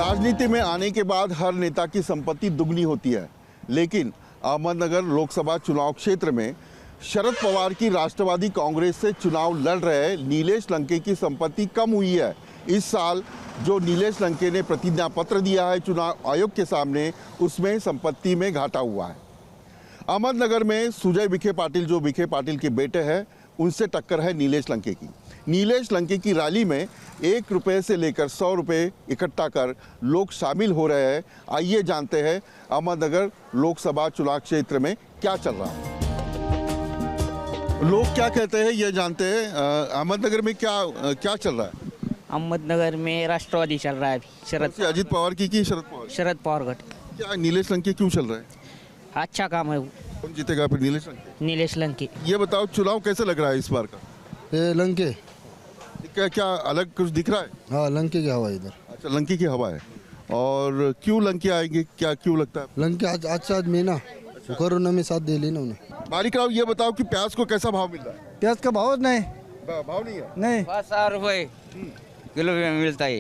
राजनीति में आने के बाद हर नेता की संपत्ति दुगनी होती है, लेकिन अहमदनगर लोकसभा चुनाव क्षेत्र में शरद पवार की राष्ट्रवादी कांग्रेस से चुनाव लड़ रहे नीलेश लंके की संपत्ति कम हुई है। इस साल जो नीलेश लंके ने प्रतिज्ञा पत्र दिया है चुनाव आयोग के सामने, उसमें संपत्ति में घाटा हुआ है। अहमदनगर में सुजय विखे पाटिल, जो विखे पाटिल के बेटे हैं, उनसे टक्कर है नीलेश लंके की। नीलेश लंके की रैली में 1 रुपये से लेकर 100 रुपये इकट्ठा कर लोग शामिल हो रहे हैं। आइए जानते हैं अहमदनगर लोकसभा चुनाव क्षेत्र में क्या चल रहा है। लोग क्या कहते हैं ये जानते हैं। अहमदनगर में क्या चल रहा है? अहमदनगर में राष्ट्रवादी चल रहा है अभी। अजित पवार की शरद पवार गट। क्या नीलेश लंके क्यों चल रहा है? अच्छा काम है वो। कौन जीतेगा फिर? नीलेश लंके। ये बताओ चुनाव कैसे लग रहा है इस बार का? ये लंके क्या अलग कुछ दिख रहा है? हाँ, लंके की हवा इधर। अच्छा, लंके की हवा है। और क्यों लंके आएंगे, क्या क्यों लगता है? लंके आज महीना कोरोना में साथ दे लेना उन्हें। मालिक राव, ये बताओ कि प्याज को कैसा भाव मिल रहा है? प्याज का भाव नहीं है नहीं 50 रुपये किलो में मिलता है।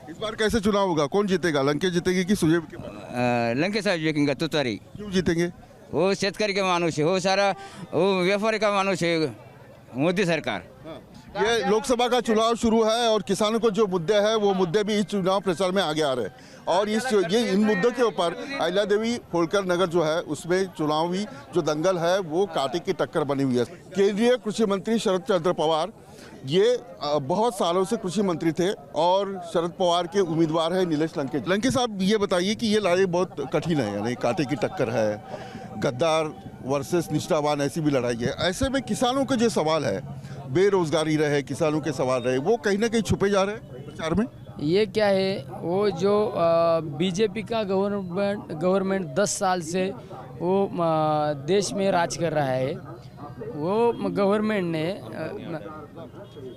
इस बार कैसे चुनाव होगा? कौन जीतेगा? लंके जीतेगी कि सुजय विखे पाटिल? लंके साहेब जिंकेगा तुतारी। क्यों जीतेंगे? वो शेतकरी का मानुष है, वो सारा वो व्यापारी का मानुष है, मोदी सरकार। ये लोकसभा का चुनाव शुरू है और किसानों को जो मुद्दे हैं वो मुद्दे भी इस चुनाव प्रचार में आगे आ रहे हैं। और इन मुद्दों के ऊपर अहिल्या देवी होलकर नगर जो है उसमें चुनावी जो दंगल है वो कांटे की टक्कर बनी हुई है। केंद्रीय कृषि मंत्री शरद चंद्र पवार ये बहुत सालों से कृषि मंत्री थे और शरद पवार के उम्मीदवार है नीलेश लंके। लंके साहब, ये बताइए कि ये लड़ाई बहुत कठिन है, यानी कांटे की टक्कर है, गद्दार वर्सेस निष्ठावान, ऐसी भी लड़ाई है। ऐसे में किसानों के जो सवाल है, बेरोजगारी रहे, किसानों के सवाल रहे, वो कहीं ना कहीं छुपे जा रहे हैं प्रचार में। ये क्या है, वो जो बीजेपी का गवर्नमेंट 10 साल से वो देश में राज कर रहा है, वो गवर्नमेंट ने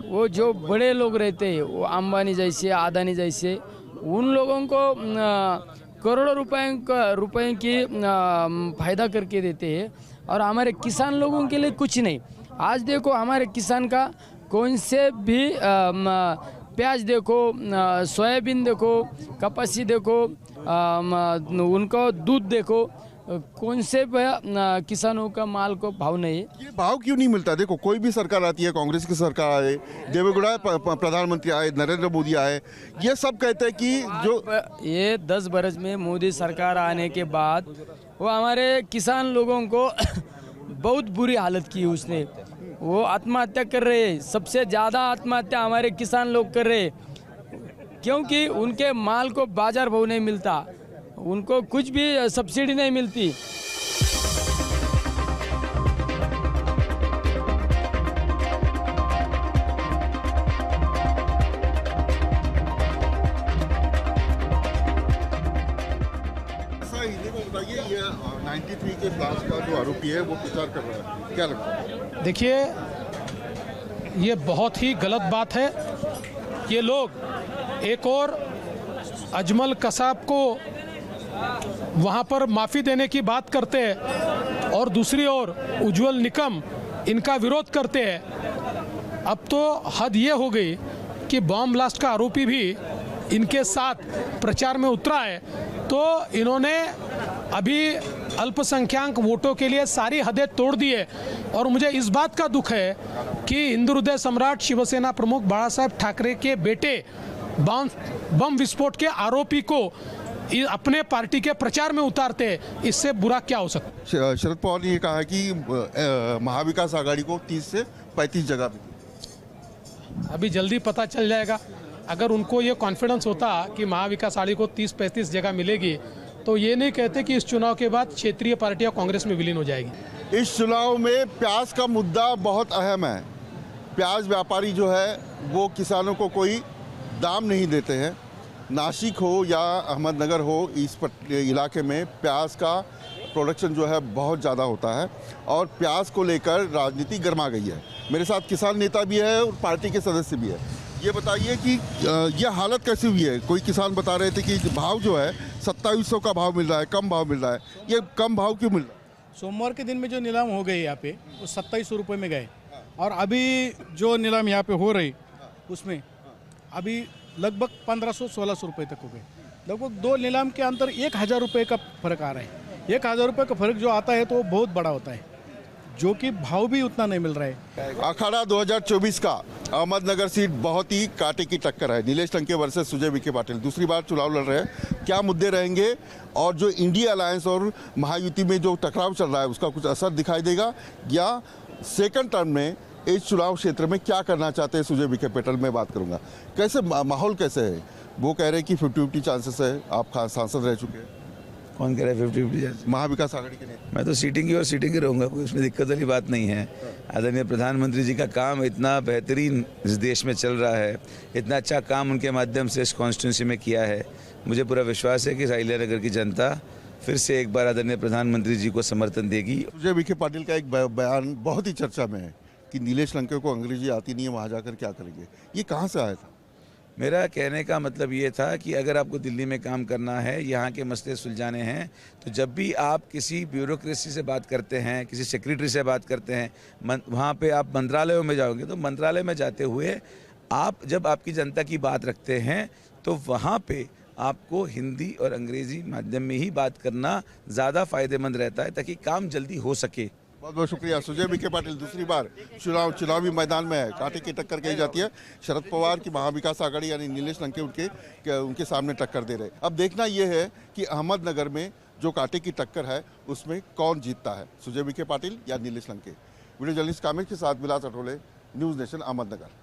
वो जो बड़े लोग रहते हैं, वो अंबानी जैसे, अदानी जैसे, उन लोगों को करोड़ों रुपए की फायदा करके देते हैं और हमारे किसान लोगों के लिए कुछ नहीं। आज देखो हमारे किसान का कौन से भी प्याज देखो, सोयाबीन देखो, कपासी देखो, उनको दूध देखो, कौन से किसानों का माल को भाव नहीं है। ये भाव क्यों नहीं मिलता? देखो, कोई भी सरकार आती है, कांग्रेस की सरकार आए, देवेगौड़ा प्रधानमंत्री आए, नरेंद्र मोदी आए, ये सब कहते हैं कि जो ये 10 बरस में मोदी सरकार आने के बाद वो हमारे किसान लोगों को बहुत बुरी हालत की उसने। वो आत्महत्या कर रहे हैं, सबसे ज़्यादा आत्महत्या हमारे किसान लोग कर रहे हैं, क्योंकि उनके माल को बाजार भाव नहीं मिलता, उनको कुछ भी सब्सिडी नहीं मिलती। बताइए, ये 93 के ब्लास्ट का जो आरोपी है वो प्रचार कर रहा है, क्या लगता है? देखिए, ये बहुत ही गलत बात है। ये लोग एक और अजमल कसाब को वहाँ पर माफ़ी देने की बात करते हैं और दूसरी ओर उज्जवल निकम इनका विरोध करते हैं। अब तो हद ये हो गई कि बॉम्ब ब्लास्ट का आरोपी भी इनके साथ प्रचार में उतरा है, तो इन्होंने अभी अल्पसंख्यक वोटों के लिए सारी हदें तोड़ दी है। और मुझे इस बात का दुख है कि हिंदू हृदय सम्राट शिवसेना प्रमुख बाला साहेब ठाकरे के बेटे बम विस्फोट के आरोपी को अपने पार्टी के प्रचार में उतारते हैं। इससे बुरा क्या हो सकता है? शरद पवार ने ये कहा है कि महाविकास आघाड़ी को 30 से 35 जगह मिली। अभी जल्दी पता चल जाएगा। अगर उनको ये कॉन्फिडेंस होता कि महाविकास आघाड़ी को 30-35 जगह मिलेगी, तो ये नहीं कहते कि इस चुनाव के बाद क्षेत्रीय पार्टियां कांग्रेस में विलीन हो जाएगी। इस चुनाव में प्याज का मुद्दा बहुत अहम है। प्याज व्यापारी जो है वो किसानों को कोई दाम नहीं देते हैं। नासिक हो या अहमदनगर हो, इस इलाके में प्याज का प्रोडक्शन जो है बहुत ज़्यादा होता है और प्याज को लेकर राजनीति गर्मा गई है। मेरे साथ किसान नेता भी है और पार्टी के सदस्य भी है। ये बताइए कि ये हालत कैसी हुई है? कोई किसान बता रहे थे कि भाव जो है 2700 का भाव मिल रहा है, कम भाव मिल रहा है। ये कम भाव क्यों मिल रहा है? सोमवार के दिन में जो नीलाम हो गई यहाँ पे वो 2700 रुपये में गए और अभी जो नीलाम यहाँ पे हो रही उसमें अभी लगभग 1500-1600 रुपये तक हो गए। लगभग 2 नीलाम के अंतर 1000 रुपये का फर्क आ रहा है। 1000 रुपये का फर्क जो आता है तो वो बहुत बड़ा होता है, जो कि भाव भी उतना नहीं मिल रहा है। अखाड़ा 2024 का अहमदनगर सीट बहुत ही कांटे की टक्कर है। नीलेश लंके वर्सेस सुजय विखे पाटिल दूसरी बार चुनाव लड़ रहे हैं। क्या मुद्दे रहेंगे और जो इंडिया अलायंस और महायुति में जो टकराव चल रहा है उसका कुछ असर दिखाई देगा, या सेकंड टर्म में इस चुनाव क्षेत्र में क्या करना चाहते हैं सुजय विखे पाटिल? मैं बात करूंगा कैसे माहौल कैसे है। वो कह रहे हैं कि 50-50 चांसेस है, आप सांसद रह चुके हैं। कौन कह रहा है 50-50? महाविकास आघाड़ी के नेता। मैं तो सीटिंग की और सीटिंग ही रहूँगा, कोई उसमें दिक्कत वाली बात नहीं है। आदरणीय प्रधानमंत्री जी का काम इतना बेहतरीन इस देश में चल रहा है, इतना अच्छा काम उनके माध्यम से इस कॉन्स्टिट्यूंसी में किया है। मुझे पूरा विश्वास है कि साइलिया नगर की जनता फिर से एक बार आदरणीय प्रधानमंत्री जी को समर्थन देगी। सुजय विखे पाटिल का एक बयान बहुत ही चर्चा में है कि नीलेश लंके को अंग्रेजी आती नहीं है, वहाँ जाकर क्या करेंगे। ये कहाँ से आया था? मेरा कहने का मतलब ये था कि अगर आपको दिल्ली में काम करना है, यहाँ के मसले सुलझाने हैं, तो जब भी आप किसी ब्यूरोक्रेसी से बात करते हैं, किसी सेक्रेटरी से बात करते हैं, वहाँ पे आप मंत्रालयों में जाओगे तो मंत्रालय में जाते हुए आप जब आपकी जनता की बात रखते हैं तो वहाँ पे आपको हिंदी और अंग्रेज़ी माध्यम में ही बात करना ज़्यादा फायदेमंद रहता है ताकि काम जल्दी हो सके। बहुत बहुत शुक्रिया। सुजय विखे पाटिल दूसरी बार चुनावी मैदान में है। कांटे की टक्कर कही जाती है। शरद पवार की महाविकास आघाड़ी यानी नीलेश लंके उनके सामने टक्कर दे रहे। अब देखना यह है कि अहमदनगर में जो कांटे की टक्कर है उसमें कौन जीतता है, सुजय विखे पाटिल या नीलेश लंके। वीडियो जर्नलिस्ट कामेश के साथ विलास अठोले, न्यूज़ नेशन, अहमदनगर।